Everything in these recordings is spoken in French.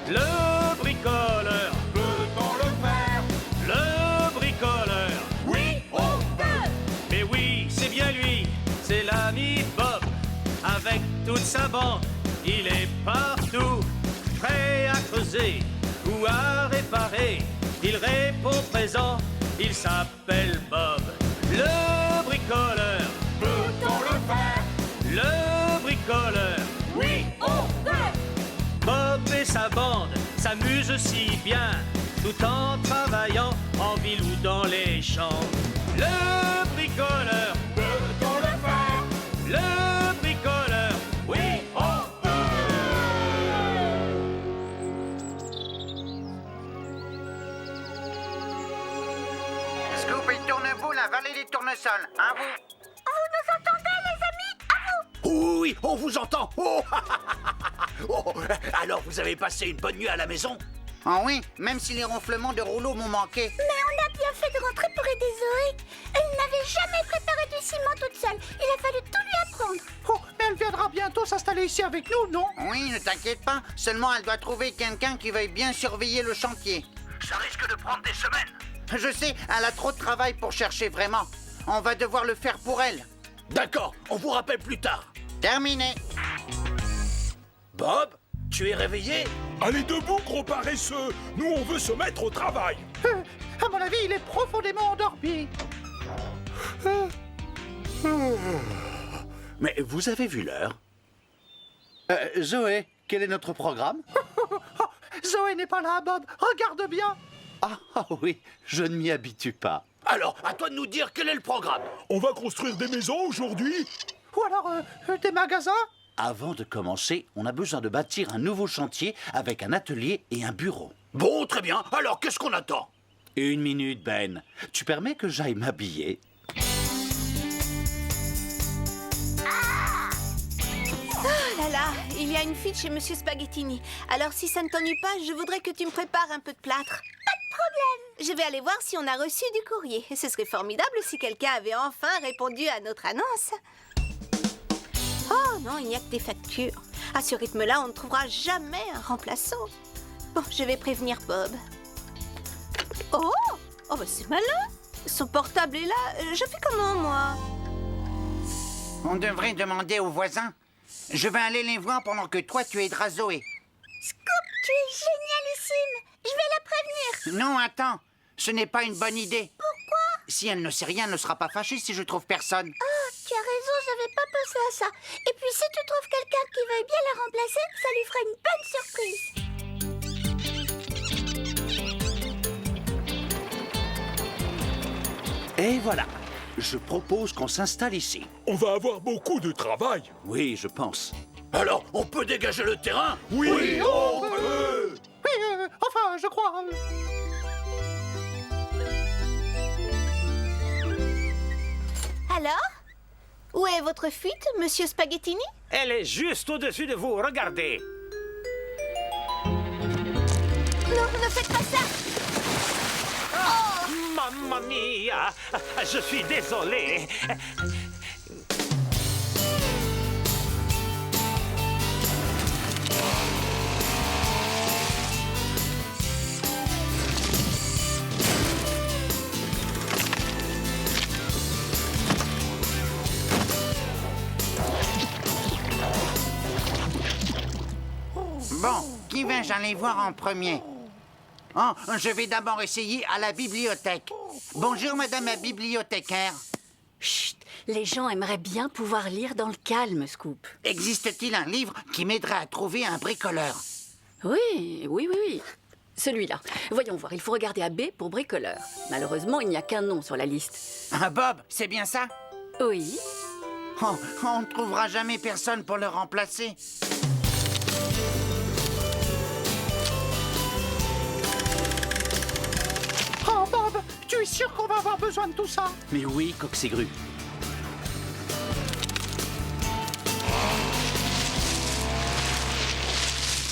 Le bricoleur, Peut-on le faire? le bricoleur. Oui, on peut! Mais oui, c'est bien lui, c'est l'ami Bob. Avec toute sa bande, il est partout, prêt à creuser ou à réparer. Il répond présent, il s'appelle Bob. Le bricoleur, Peut-on le faire? le bricoleur. Oui, on peut! Bob et sa bande s'amusent si bien, tout en travaillant en ville ou dans les champs. Le bricoleur, Peut-on le faire? le bricoleur. Oui, on peut! Scoop et Tourneboule, la vallée des tournesols. Hein, vous? Oui, on vous entend. Oh, oh, alors vous avez passé une bonne nuit à la maison? Oh oui, même si les ronflements de rouleau m'ont manqué. Mais on a bien fait de rentrer pour aider Zoé. Elle n'avait jamais préparé du ciment toute seule. Il a fallu tout lui apprendre. Oh, mais elle viendra bientôt s'installer ici avec nous, non? Oui, ne t'inquiète pas. Seulement, elle doit trouver quelqu'un qui veuille bien surveiller le chantier. Ça risque de prendre des semaines. Je sais, elle a trop de travail pour chercher vraiment. On va devoir le faire pour elle. D'accord, on vous rappelle plus tard. Terminé. Bob, tu es réveillé? Allez debout, gros paresseux! Nous, on veut se mettre au travail! À mon avis, il est profondément endormi. Mais vous avez vu l'heure? Zoé, quel est notre programme? Zoé n'est pas là, Bob. Regarde bien. Ah oui, je ne m'y habitue pas. Alors, à toi de nous dire quel est le programme. On va construire des maisons aujourd'hui? Ou alors des magasins. Avant de commencer, on a besoin de bâtir un nouveau chantier avec un atelier et un bureau. Bon, très bien. Alors, qu'est-ce qu'on attend? Une minute, Ben. Tu permets que j'aille m'habiller? Oh là là, il y a une fuite chez Monsieur Spaghettini. Alors si ça ne t'ennuie pas, je voudrais que tu me prépares un peu de plâtre. Pas de problème. Je vais aller voir si on a reçu du courrier. Ce serait formidable si quelqu'un avait enfin répondu à notre annonce. Oh non, il n'y a que des factures. À ce rythme-là, on ne trouvera jamais un remplaçant. Bon, je vais prévenir Bob. Oh, oh bah c'est malin. Son portable est là. Je fais comment, moi? On devrait demander aux voisins. Je vais aller les voir pendant que toi, tu aideras Zoé. Scoop, tu es génialissime. Je vais la prévenir. Non, attends. Ce n'est pas une bonne idée. Pourquoi? Si elle ne sait rien, elle ne sera pas fâchée si je trouve personne. Oh, tu as raison, j'avais pas pensé à ça. Et puis si tu trouves quelqu'un qui veuille bien la remplacer, ça lui fera une bonne surprise. Et voilà. Je propose qu'on s'installe ici. On va avoir beaucoup de travail! Oui, je pense. Alors, on peut dégager le terrain? Oui, on peut! Oui, enfin, je crois. Alors? Où est votre fuite, Monsieur Spaghettini? Elle est juste au-dessus de vous, regardez. Non, ne faites pas ça! Mamma mia, je suis désolé. Bon, qui vais-je aller voir en premier? Oh, je vais d'abord essayer à la bibliothèque. Bonjour, madame la bibliothécaire. Chut, les gens aimeraient bien pouvoir lire dans le calme, Scoop. Existe-t-il un livre qui m'aiderait à trouver un bricoleur? Oui. Celui-là. Voyons voir, il faut regarder à B pour bricoleur. Malheureusement, il n'y a qu'un nom sur la liste. Ah, Bob, c'est bien ça? Oui. Oh, on ne trouvera jamais personne pour le remplacer. Oh, Bob, tu es sûr qu'on va avoir besoin de tout ça? Mais oui, Coxigru.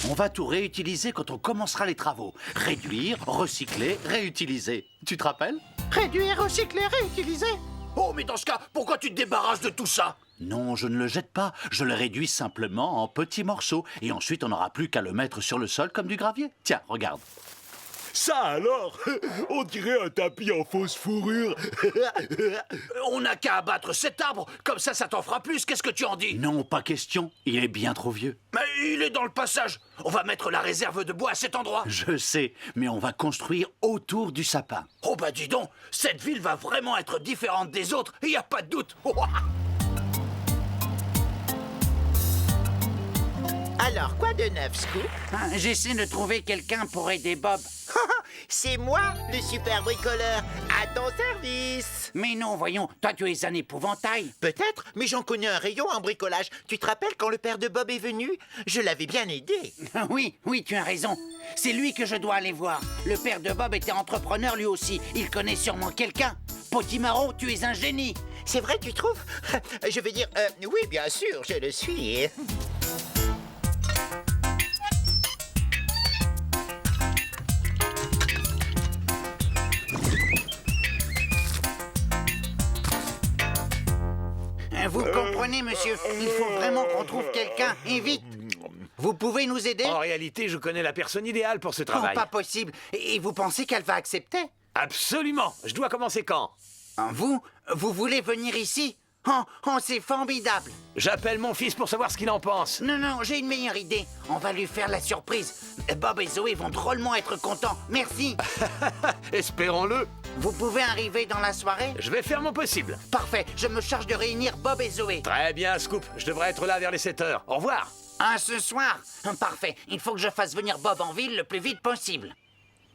On va tout réutiliser quand on commencera les travaux. Réduire, recycler, réutiliser. Tu te rappelles? Réduire, recycler, réutiliser. Oh, mais dans ce cas, pourquoi tu te débarrasses de tout ça? Non, je ne le jette pas. Je le réduis simplement en petits morceaux. Et ensuite, on n'aura plus qu'à le mettre sur le sol comme du gravier. Tiens, regarde. Ça alors, on dirait un tapis en fausse fourrure. On n'a qu'à abattre cet arbre. Comme ça t'en fera plus. Qu'est-ce que tu en dis? Non, pas question. Il est bien trop vieux. Mais il est dans le passage. On va mettre la réserve de bois à cet endroit. Je sais, mais on va construire autour du sapin. Oh bah dis donc, cette ville va vraiment être différente des autres. Il n'y a pas de doute. Alors, quoi de neuf, Scoop? J'essaie de trouver quelqu'un pour aider Bob. C'est moi, le super bricoleur, à ton service. Mais non, voyons, toi tu es un épouvantail. Peut-être, mais j'en connais un rayon en bricolage. Tu te rappelles quand le père de Bob est venu? Je l'avais bien aidé. Oui, tu as raison. C'est lui que je dois aller voir. Le père de Bob était entrepreneur lui aussi. Il connaît sûrement quelqu'un. Potimarron, tu es un génie. C'est vrai, tu trouves? Je veux dire, oui, bien sûr, je le suis. Vous comprenez, monsieur? Il faut vraiment qu'on trouve quelqu'un, et vite. Vous pouvez nous aider? En réalité, je connais la personne idéale pour ce Oh, travail. pas possible. Et vous pensez qu'elle va accepter? Absolument. Je dois commencer quand? Vous voulez venir ici? Oh, c'est formidable. J'appelle mon fils pour savoir ce qu'il en pense. Non, j'ai une meilleure idée. On va lui faire la surprise. Bob et Zoé vont drôlement être contents. Merci. Espérons-le. Vous pouvez arriver dans la soirée? Je vais faire mon possible. Parfait, je me charge de réunir Bob et Zoé. Très bien, Scoop. Je devrais être là vers les 7 heures. Au revoir. Ce soir? Parfait, il faut que je fasse venir Bob en ville le plus vite possible.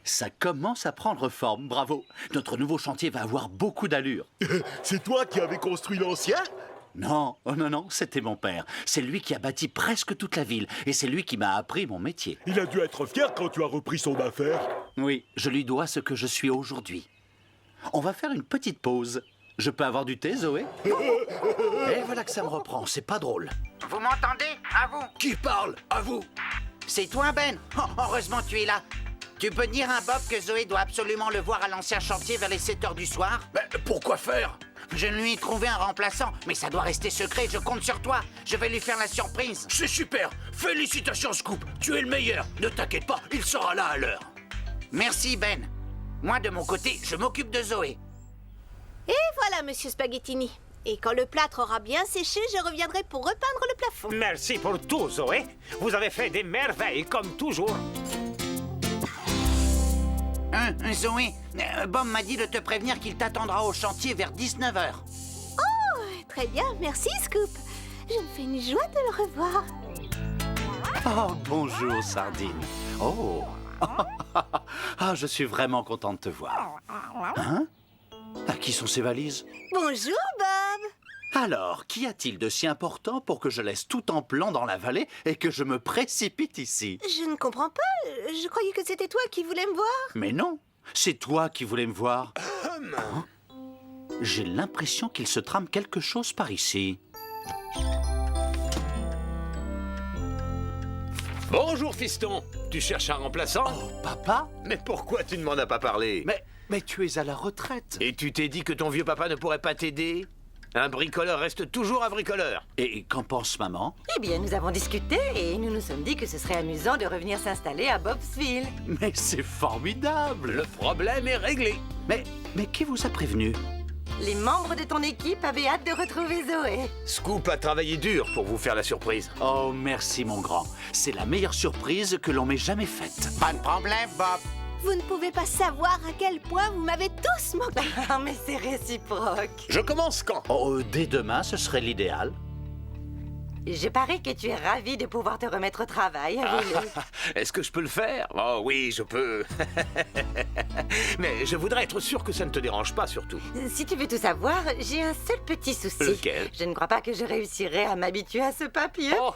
Ça commence à prendre forme, bravo. Notre nouveau chantier va avoir beaucoup d'allure. C'est toi qui avais construit l'ancien? Non, oh non, c'était mon père. C'est lui qui a bâti presque toute la ville. Et c'est lui qui m'a appris mon métier. Il a dû être fier quand tu as repris son affaire. Oui, je lui dois ce que je suis aujourd'hui. On va faire une petite pause. Je peux avoir du thé, Zoé? Et voilà que ça me reprend, c'est pas drôle. Vous m'entendez? À vous. Qui parle? À vous? C'est toi, Ben? Oh, heureusement tu es là. Tu peux dire à Bob que Zoé doit absolument le voir à l'ancien chantier vers les 7 heures du soir? Mais pourquoi faire? Je lui ai trouvé un remplaçant, mais ça doit rester secret, je compte sur toi. Je vais lui faire la surprise. C'est super! Félicitations, Scoop! Tu es le meilleur! Ne t'inquiète pas, il sera là à l'heure. Merci, Ben. Moi, de mon côté, je m'occupe de Zoé. Et voilà, monsieur Spaghettini. Et quand le plâtre aura bien séché, je reviendrai pour repeindre le plafond. Merci pour tout, Zoé. Vous avez fait des merveilles, comme toujours. Zoé, Bob m'a dit de te prévenir qu'il t'attendra au chantier vers 19h. Très bien, merci, Scoop. Je me fais une joie de le revoir. Oh, bonjour, Sardine. Oh! Ah, je suis vraiment content de te voir. Hein? À qui sont ces valises? Bonjour, Bob. Alors, qu'y a-t-il de si important pour que je laisse tout en plan dans la vallée et que je me précipite ici? Je ne comprends pas. Je croyais que c'était toi qui voulais me voir. Mais non, c'est toi qui voulais me voir. Hein? J'ai l'impression qu'il se trame quelque chose par ici. Bonjour, fiston. Tu cherches un remplaçant? Oh, papa? Mais pourquoi tu ne m'en as pas parlé? Mais tu es à la retraite. Et tu t'es dit que ton vieux papa ne pourrait pas t'aider? Un bricoleur reste toujours un bricoleur. Et qu'en pense maman? Eh bien, nous avons discuté et nous nous sommes dit que ce serait amusant de revenir s'installer à Bobsville. Mais c'est formidable! Le problème est réglé. Mais qui vous a prévenu? Les membres de ton équipe avaient hâte de retrouver Zoé. Scoop a travaillé dur pour vous faire la surprise. Oh, merci, mon grand. C'est la meilleure surprise que l'on m'ait jamais faite. Pas de problème, Bob. Vous ne pouvez pas savoir à quel point vous m'avez tous manqué. Ah, mais c'est réciproque. Je commence quand? Oh, dès demain, ce serait l'idéal. Je parie que tu es ravi de pouvoir te remettre au travail, avoue-le. Est-ce que je peux le faire? Oh oui, je peux. Mais je voudrais être sûr que ça ne te dérange pas, surtout. Si tu veux tout savoir, j'ai un seul petit souci. Lequel? Je ne crois pas que je réussirai à m'habituer à ce papier. Oh.